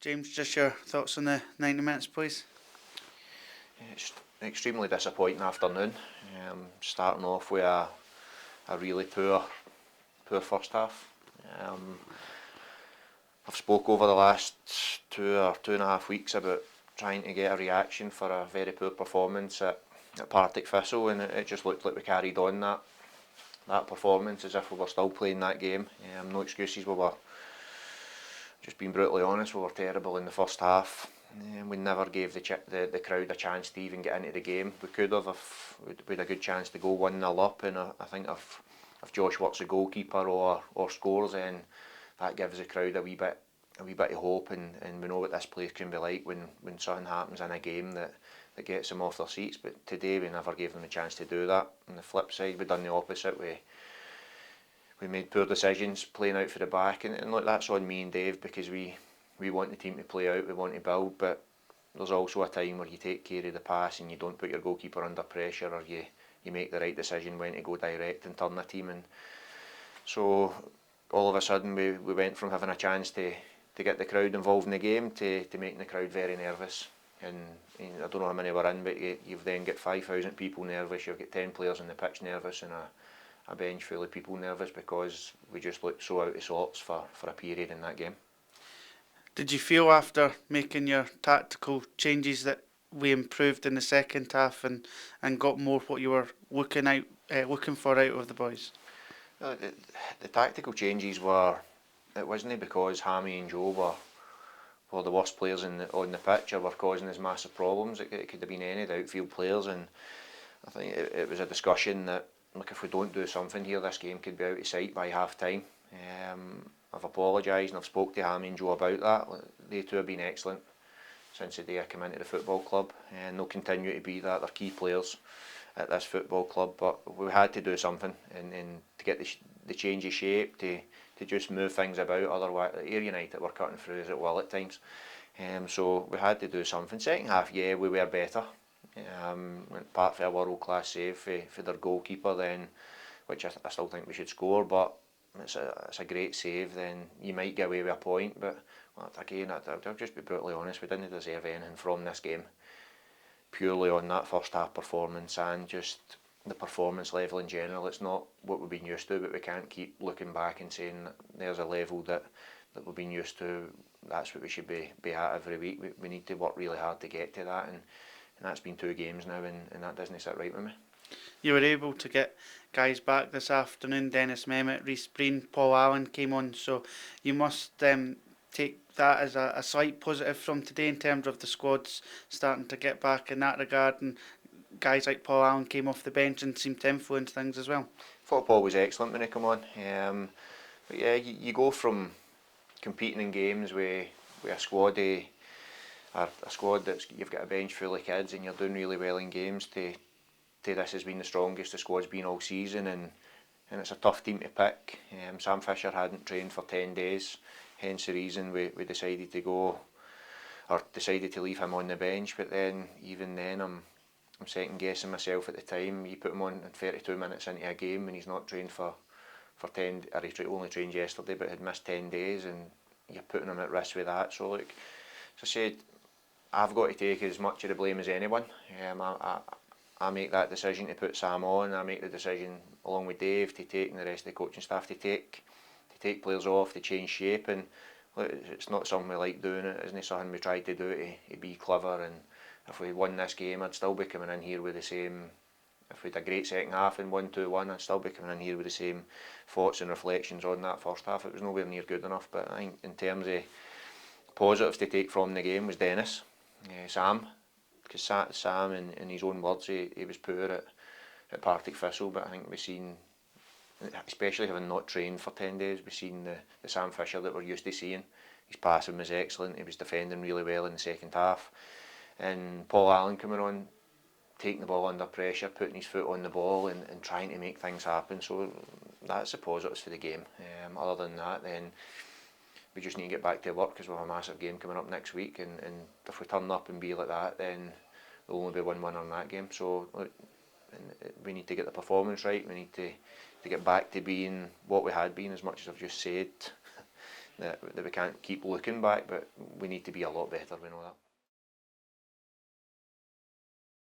James, just your thoughts on the 90 minutes, please. It's an extremely disappointing afternoon. Starting off with a really poor first half. I've spoke over the last two and a half weeks about trying to get a reaction for a very poor performance at Partick Thistle, and it just looked like we carried on that performance as if we were still playing that game. No excuses, we were just being brutally honest, we were terrible in the first half. We never gave the crowd a chance to even get into the game. We could have if we had a good chance to go 1-0 up, and I think if Josh Wort's the goalkeeper or scores, then that gives the crowd a wee bit of hope, and we know what this place can be like when something happens in a game that gets them off their seats. But today we never gave them a chance to do that. On the flip side, we done the opposite. We made poor decisions playing out for the back, and look, that's on me and Dave, because we want the team to play out, we want to build, but there's also a time where you take care of the pass and you don't put your goalkeeper under pressure, or you make the right decision when to go direct and turn the team. And so all of a sudden we went from having a chance to get the crowd involved in the game to making the crowd very nervous. And I don't know how many were in, but you've then got 5,000 people nervous, you've got 10 players on the pitch nervous, and a bench full of people nervous because we just looked so out of sorts for a period in that game. Did you feel after making your tactical changes that we improved in the second half and got more what you were looking for out of the boys? The tactical changes it wasn't because Hammy and Joe were the worst players on the pitch or were causing us massive problems. It could have been any of the outfield players, and I think it was a discussion that, look, if we don't do something here, this game could be out of sight by half time. I've apologised and I've spoke to Hammy and Joe about that. They two have been excellent since the day I came into the football club, and they'll continue to be that. They're key players at this football club, but we had to do something and to get the change of shape, to just move things about. Otherwise, Ayr United were cutting through as it will at times. So we had to do something. Second half, yeah, we were better. Apart from a world-class save for their goalkeeper, then, which I still think we should score, but it's a great save, then you might get away with a point. But again, I'll just be brutally honest, we didn't deserve anything from this game, purely on that first half performance and just the performance level in general. It's not what we've been used to, but we can't keep looking back and saying there's a level that we've been used to, that's what we should be at every week. We need to work really hard to get to that, and that's been 2 games now, and that doesn't sit right with me. You were able to get guys back this afternoon. Dennis Mehmet, Rhys Breen, Paul Allen came on, so you must take that as a slight positive from today in terms of the squads starting to get back in that regard, and guys like Paul Allen came off the bench and seemed to influence things as well. I thought Paul was excellent when he came on. But yeah, you go from competing in games with a squad that's, you've got a bench full of kids and you're doing really well in games, to this has been the strongest the squad's been all season, and it's a tough team to pick. Sam Fisher hadn't trained for 10 days, hence the reason we decided to leave him on the bench. But then, even then, I'm second guessing myself at the time. You put him on 32 minutes into a game and he's not trained for 10, or he only trained yesterday but had missed 10 days, and you're putting him at risk with that. So look, as I said, I've got to take as much of the blame as anyone. I make that decision to put Sam on. I make the decision along with Dave to take, and the rest of the coaching staff, to take players off, to change shape. And look, it's not something we like doing. It isn't something we tried to do to be clever. And if we won this game, I'd still be coming in here with the same. If we had a great second half and 1-2-1, I'd still be coming in here with the same thoughts and reflections on that first half. It was nowhere near good enough. But I think in terms of positives to take from the game was Dennis, Sam, because Sam, in his own words, he was poor at Partick Thistle, but I think we've seen, especially having not trained for 10 days, we've seen the Sam Fisher that we're used to seeing. His passing was excellent, he was defending really well in the second half. And Paul Allen coming on, taking the ball under pressure, putting his foot on the ball and trying to make things happen. So that's the positives for the game. Other than that, then we just need to get back to work, because we have a massive game coming up next week, and if we turn up and be like that, then there'll only be one winner in that game. So look, we need to get the performance right. We need to get back to being what we had been, as much as I've just said that we can't keep looking back, but we need to be a lot better, we know that.